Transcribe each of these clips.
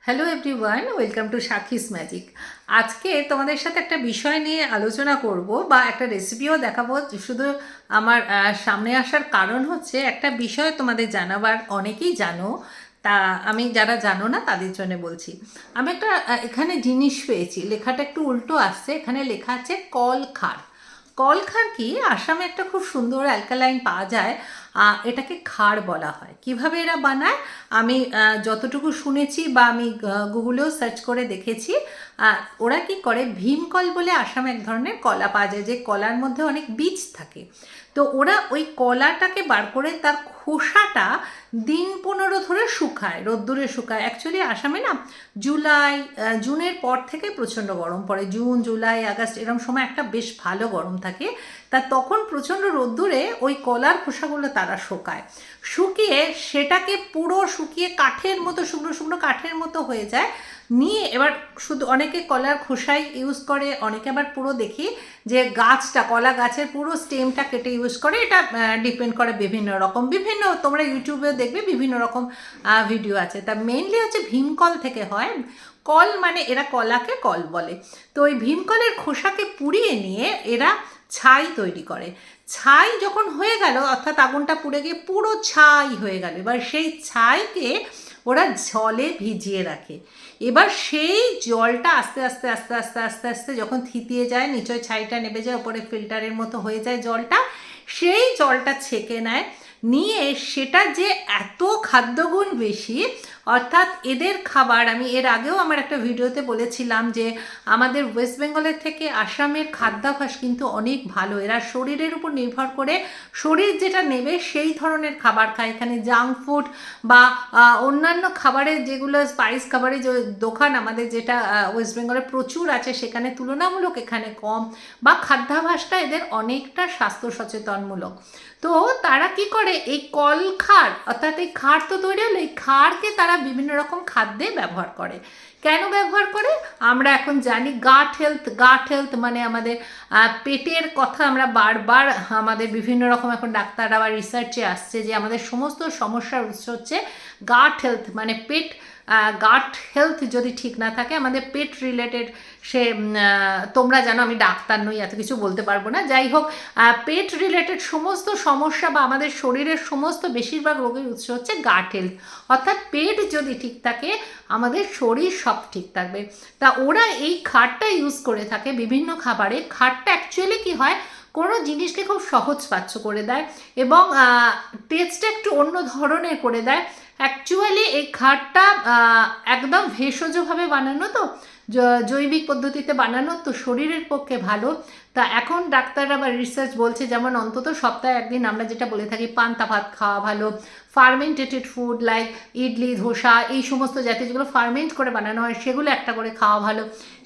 Hello everyone, welcome to Sakshi's magic. আজকে তোমাদের সাথে একটা বিষয় নিয়ে আলোচনা করব বা একটা রেসিপিও দেখাবো। শুধু আমার সামনে আসার কারণ হচ্ছে একটা বিষয় তোমাদের জানাবার, অনেকেই জানো, তা আমি যারা জানো না তাদের জন্য বলছি। আমি একটা এখানে জিনিস পেয়েছি, লেখাটা একটু উল্টো আসছে, এখানে লেখা আছে কলখার। কলখার কি? আসামে একটা খুব সুন্দর অ্যালকালাইন পাওয়া যায়, এটাকে খার বলা হয়। কিভাবে এরা বানায় আমি যতটুকু শুনেছি বা আমি গুগলেও সার্চ করে দেখেছি। ওরা কি করে, ভীমকল বলে আসামে এক ধরনের কলা পাওয়া যায়, যে কলার মধ্যে অনেক বীজ থাকে। তো ওরা ওই কলাটাকে বার করে তার খোসাটা দিন 15 ধরে শুকায়, রোদ্দুরে শুকায়। অ্যাকচুয়ালি আসামে না জুনের পর থেকে প্রচণ্ড গরম পড়ে, জুন জুলাই আগস্ট এরকম সময় একটা বেশ ভালো গরম থাকে। তা তখন প্রচণ্ড রোদ্দুরে ওই কলার খোসাগুলো তারা শুকায়, শুকিয়ে সেটাকে পুরো শুকিয়ে কাঠের মতো, শুকনো শুকনো কাঠের মতো হয়ে যায়। নিয়ে এবার শুধু অনেকে কলার খোসাই ইউজ করে, অনেকে আবার পুরো দেখি যে গাছটা, কলা গাছের পুরো স্টেমটা কেটে ইউজ করে। এটা ডিপেন্ড করে বিভিন্ন রকম, বিভিন্ন তোমরা ইউটিউবে দেখবে বিভিন্ন রকম ভিডিও আছে। তা মেইনলি হচ্ছে ভীমকল থেকে হয়। কল মানে এরা কলাকে কল বলে। তো ওই ভীমকলের খোসাকে পুড়িয়ে নিয়ে এরা ছাই তৈরি করে। ছাই যখন হয়ে গেল, অর্থাৎ আগুনটা পুড়ে গিয়ে পুরো ছাই হয়ে গেল, এবার সেই ছাইকে ওরা জলে ভিজিয়ে রাখে। এবার সেই জলটা আস্তে আস্তে আস্তে আস্তে আস্তে আস্তে যখন থিতিয়ে যায়, নিচয় ছাইটা নেমে যায়, ওপরে ফিল্টারের মতো হয়ে যায় জলটা, সেই জলটা ছেঁকে নেয়। নিয়ে সেটা যে এত খাদ্যগুণ বেশি, অর্থাৎ এদের খাবার, আমি এর আগেও আমার একটা ভিডিওতে বলেছিলাম যে আমাদের ওয়েস্ট বেঙ্গলের থেকে আসামের খাদ্যাভ্যাস কিন্তু অনেক ভালো। এরা শরীরের উপর নির্ভর করে শরীর যেটা নেবে সেই ধরনের খাবার খায়। এখানে জাঙ্ক ফুড বা অন্যান্য খাবারের যেগুলো স্পাইস খাবারের যে দোকান আমাদের যেটা ওয়েস্ট বেঙ্গলে প্রচুর আছে, সেখানে তুলনামূলক এখানে কম, বা খাদ্যাভ্যাসটা এদের অনেকটা স্বাস্থ্য সচেতনমূলক। তো তারা কি করে, এই কল খার, অর্থাৎ এই খার তো তৈরি হলো, এই খারকে তারা বিভিন্ন রকম খাদ্যে ব্যবহার করে। কেন ব্যবহার করে আমরা এখন জানি। গাট হেলথ মানে আমাদের পেটের কথা আমরা বারবার, আমাদের বিভিন্ন রকম এখন ডাক্তাররা বা রিসার্চে আসছে যে আমাদের সমস্ত সমস্যার উৎস হচ্ছে গাট হেলথ, মানে পেট। গাট হেলথ যদি ঠিক না থাকে, আমাদের পেট রিলেটেড, সে তোমরা জানো আমি ডাক্তার নই, এত কিছু বলতে পারবো না, যাই হোক, পেট রিলেটেড সমস্ত সমস্যা বা আমাদের শরীরের সমস্ত বেশিরভাগ রোগের উৎস হচ্ছে গাট হেলথ। অর্থাৎ পেট যদি ঠিক থাকে, আমাদের শরীর সব ঠিক থাকবে। তা ওরা এই খাটটা ইউজ করে থাকে বিভিন্ন খাবারে। খাটটা অ্যাকচুয়ালি কি হয়, কোনো জিনিসকে খুব সহজ পাচ্য করে দেয় এবং টেস্টটা একটু অন্য ধরনের করে দেয়। অ্যাকচুয়ালি এই খাটটা একদম ভেষজভাবে বানানো, তো জৈবিক পদ্ধতিতে বানানো, তো শরীরের পক্ষে ভালো। তা এখন ডাক্তাররা বা রিসার্চ বলছে, যেমন অন্তত সপ্তাহে একদিন আমরা যেটা বলে থাকি পান্তা ভাত খাওয়া ভালো, fermented food like idli dosa, এই সমস্ত জাতীয় যেগুলো ফার্মেন্ট করে বানানো হয় সেগুলো একটা করে খাওয়া ভালো।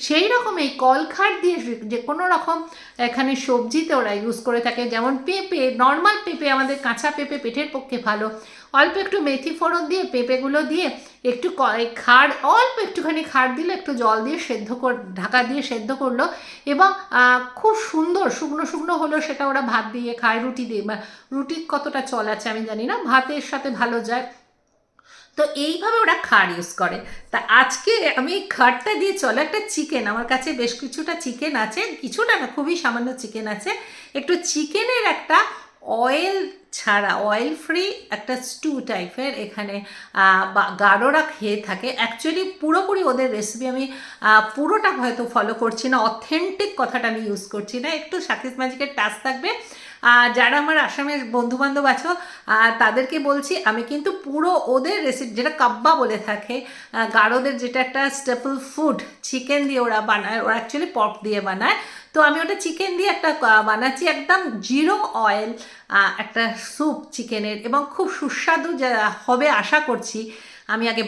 সেই রকম এই কলখার দিয়ে যে কোনো রকম এখানে সবজিতে ওরা ইউজ করে থাকে। যেমন পেঁপে, নর্মাল পেঁপে, আমাদের কাঁচা পেঁপে পেটের পক্ষে ভালো। অল্প একটু মেথি ফোড়ন দিয়ে পেঁপেগুলো দিয়ে একটু খাড়, অল্প একটুখানি খাড় দিলে, একটু জল দিয়ে ঢাকা দিয়ে সেদ্ধ করলো, এবং খুব সুন্দর শুকনো শুকনো হলো, সেটা ওরা ভাত দিয়ে খায়, রুটি দিয়ে, বা রুটি কতটা চল আছে আমি জানি না, ভাতের সাথে ভালো যায়। তো এইভাবে ওরা খাড় ইউজ করে। তা আজকে আমি এই খাড়টা দিয়ে, চলো একটা চিকেন, আমার কাছে বেশ কিছুটা চিকেন আছে, কিছুটা না খুবই সামান্য চিকেন আছে, একটু চিকেনের একটা অয়েল ছাড়া, অয়েল ফ্রি একটা স্টু টাইপের এখানে গাঢ়রা খেয়ে থাকে। অ্যাকচুয়ালি পুরোপুরি ওদের রেসিপি আমি পুরোটা হয়তো ফলো করছি না, অথেন্টিক কথাটা আমি ইউজ করছি না, একটু সাকিস ম্যাজিকের টাচ থাকবে। যারা আমার আসামের বন্ধুবান্ধব আছো তাদেরকে বলছি, আমি কিন্তু পুরো ওদের রেসিপি, যেটা কাব্বা বলে থাকে গারোদের, যেটা একটা স্টেপল ফুড, চিকেন দিয়ে ওরা বানায়, ওরা অ্যাকচুয়ালি পর্ক দিয়ে বানায়। তো আমি ওটা চিকেন দিয়ে একটা বানাচ্ছি, একদম জিরো অয়েল একটা স্যুপ চিকেনের, এবং খুব সুস্বাদু যা হবে আশা করছি। আমি আগে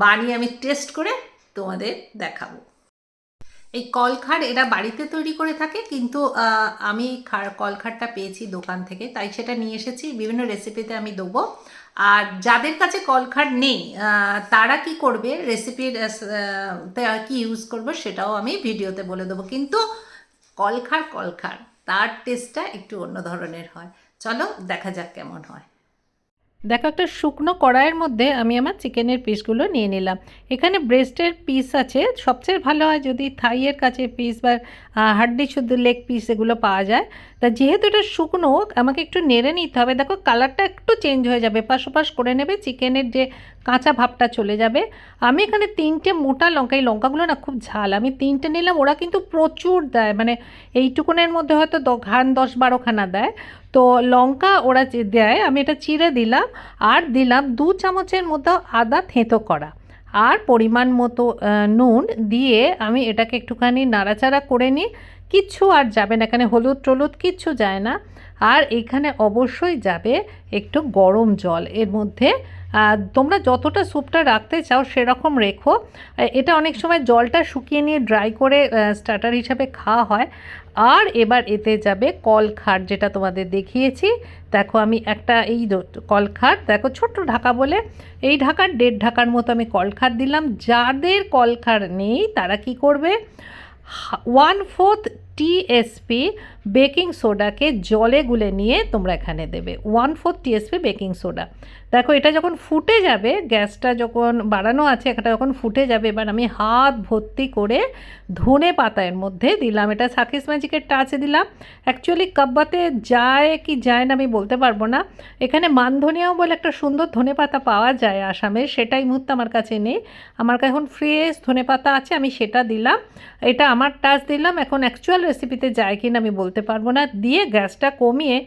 বানিয়ে আমি টেস্ট করে তোমাদের দেখাবো। এই কলখার এরা বাড়িতে তৈরি করে থাকে, কিন্তু আমি কলখারটা পেয়েছি দোকান থেকে, তাই সেটা নিয়ে এসেছি, বিভিন্ন রেসিপিতে আমি দেবো। আর যাদের কাছে কলখার নেই তারা কি করবে, রেসিপির কি ইউজ করবে সেটাও আমি ভিডিওতে বলে দেবো। কিন্তু কলখার তার টেস্টটা একটু অন্য ধরনের হয়। চলো দেখা যাক কেমন হয়। দেখো একটা শুকনো কড়াইয়ের মধ্যে আমি আমার চিকেনের পিসগুলো নিয়ে নিলাম। এখানে ব্রেস্টের পিস আছে, সবচেয়ে ভালো হয় যদি থাইয়ের কাছে পিস বা হাড্ডি শুদ্ধ লেগ পিস এগুলো পাওয়া যায়। তা যেহেতু এটা শুকনো আমাকে একটু নেড়ে নিতে হবে। দেখো কালারটা একটু চেঞ্জ হয়ে যাবে, এপাশ ওপাশ করে নেবে, চিকেনের যে কাঁচা ভাবটা চলে যাবে। আমি এখানে 3টে মোটা লঙ্কা, এই লঙ্কাগুলো না খুব ঝাল, আমি 3টে নিলাম। ওরা কিন্তু প্রচুর দেয়, মানে এইটুকুনের মধ্যে হয়তো ঘান 10-12খানা দেয়। তো লঙ্কা ওরা যে দেয়, আমি এটা চিড়ে দিলাম। আর দিলাম 2 চামচের মতো আদা থেঁতো করা, আর পরিমাণ মতো নুন দিয়ে আমি এটাকে একটুখানি নাড়াচাড়া করে নিই। কিচ্ছু আর যাবে না এখানে, হলুদ টলুদ কিচ্ছু যায় না। আর এখানে অবশ্যই যাবে একটু গরম জল এর মধ্যে। তোমরা যতটা স্যুপটা রাখতে চাও সেরকম রেখো। এটা অনেক সময় জলটা শুকিয়ে নিয়ে ড্রাই করে স্টার্টার হিসাবে খাওয়া হয়। আর এবার এতে যাবে কলখার, যেটা তোমাদের দেখিয়েছি। দেখো আমি একটা এই কলখার, দেখো ছোট্ট ঢাকা বলে এই ঢাকার 1.5 ঢাকার মতো আমি কলখার দিলাম। যাদের কলখার নেই তারা কি করবে, 1/4 টিএসপি বেকিং সোডাকে জলে গুলে নিয়ে তোমরা এখানে দেবে, 1/4 টিএসপি বেকিং সোডা। দেখো এটা যখন ফুটে যাবে, গ্যাসটা যখন বাড়ানো আছে, এটা যখন ফুটে যাবে, এবার আমি হাত ভর্তি করে ধনে পাতা এর মধ্যে দিলাম। এটা সাকিস ম্যাজিকের টাচে দিলাম। অ্যাকচুয়ালি কাব্বাতে যায় কি যায় না আমি বলতে পারবো না। এখানে মানধনিয়াও বলে একটা সুন্দর ধনে পাতা পাওয়া যায় আসামে, সেটাই মুহূর্তে আমার কাছে নেই। আমার কাছে এখন ফ্রেশ ধনে পাতা আছে, আমি সেটা দিলাম। এটা আমার টাচ দিলাম। এখন অ্যাকচুয়াল রেসিপিতে যায় কিনা আমি বলতে পারবো না। দিয়ে গ্যাসটা কমিয়ে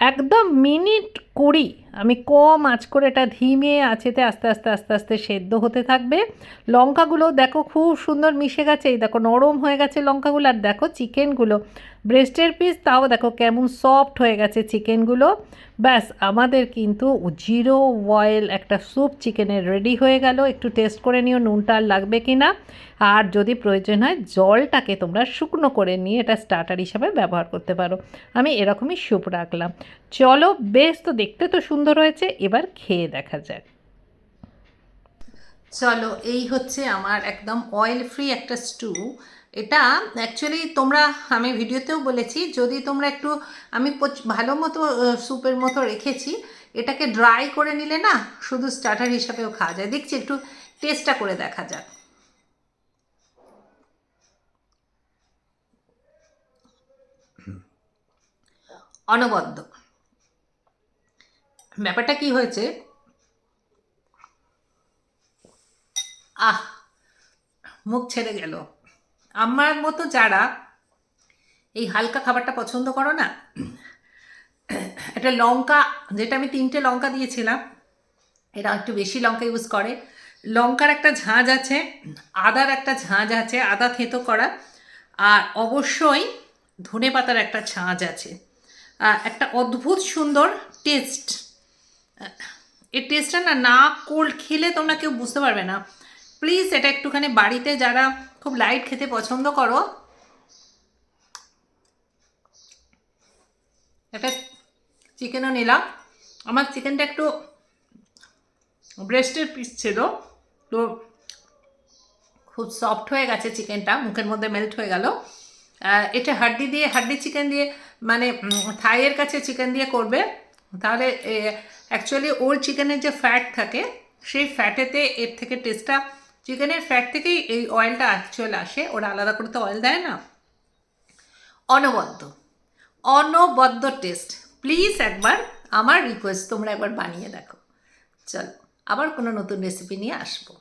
একদম মিনিট 20 আমি কম আঁচ করে এটা ধিমে আঁচেতে আস্তে আস্তে আস্তে আস্তে সেদ্ধ হতে থাকবে। লঙ্কাগুলো দেখো খুব সুন্দর মিশে গেছে, এই দেখো নরম হয়ে গেছে লঙ্কাগুলো। আর দেখো চিকেনগুলো, ব্রেস্টের পিস তাও দেখো কেমন সফট হয়ে গেছে চিকেনগুলো। ব্যাস আমাদের কিন্তু 0 অয়েল একটা স্যুপ চিকেনের রেডি হয়ে গেল। একটু টেস্ট করে নিও নুনটা আর লাগবে কি না। আর যদি প্রয়োজন হয় জলটাকে তোমরা শুকনো করে নিয়ে এটা স্টার্টার হিসাবে ব্যবহার করতে পারো। আমি এরকমই স্যুপ রাখলাম। চলো বেশ, তো দেখতে তো সুন্দর হয়েছে, এবার খেয়ে দেখা যাক। চলো এই হচ্ছে আমার একদম অয়েল ফ্রি একটা স্টু। এটা অ্যাকচুয়ালি তোমরা, আমি ভিডিওতেও বলেছি, যদি তোমরা একটু, আমি ভালো মতো স্যুপের মতো রেখেছি, এটাকে ড্রাই করে নিলে না শুধু স্টার্টার হিসাবেও খাওয়া যায়। দেখছি একটু টেস্টটা করে দেখা যাক। অনবদ্য ব্যাপারটা কি হয়েছে, আহ মুখ ছেড়ে গেল। আমার মতো যারা এই হালকা খাবারটা পছন্দ করো না, একটা লঙ্কা, যেটা আমি 3টে লঙ্কা দিয়েছিলাম, এরা একটু বেশি লঙ্কা ইউজ করে। লঙ্কার একটা ঝাঁঝ আছে, আদার একটা ঝাঁঝ আছে, আদা থেঁতো করা, আর অবশ্যই ধনে পাতার একটা ঝাঁঝ আছে। একটা অদ্ভুত সুন্দর টেস্ট। এই টেস্টটা না না কোল্ড খেলে তোমরা কেউ বুঝতে পারবে না। প্লিজ এটা একটুখানি বাড়িতে যারা খুব লাইট খেতে পছন্দ করো, একটা চিকেনও নিলাম। আমার চিকেনটা একটু ব্রেস্টের পিস ছিল, তো খুব সফট হয়ে গেছে চিকেনটা, মুখের মধ্যে মেল্ট হয়ে গেল। এটা হাড্ডি চিকেন দিয়ে, মানে থাইয়ের কাছে চিকেন দিয়ে করবে, তাহলে অ্যাকচুয়ালি ওর চিকেনের যে ফ্যাট থাকে সেই ফ্যাটেতে এর থেকে টেস্টটা, চিকেনের ফ্যাট থেকেই এই অয়েলটা অ্যাকচুয়াল আসে, ওরা আলাদা করে তো অয়েল দেয় না। অনবদ্য অনবদ্য টেস্ট। প্লিজ একবার আমার রিকোয়েস্ট, তোমরা একবার বানিয়ে দেখো। চলো আবার কোনো নতুন রেসিপি নিয়ে আসবো।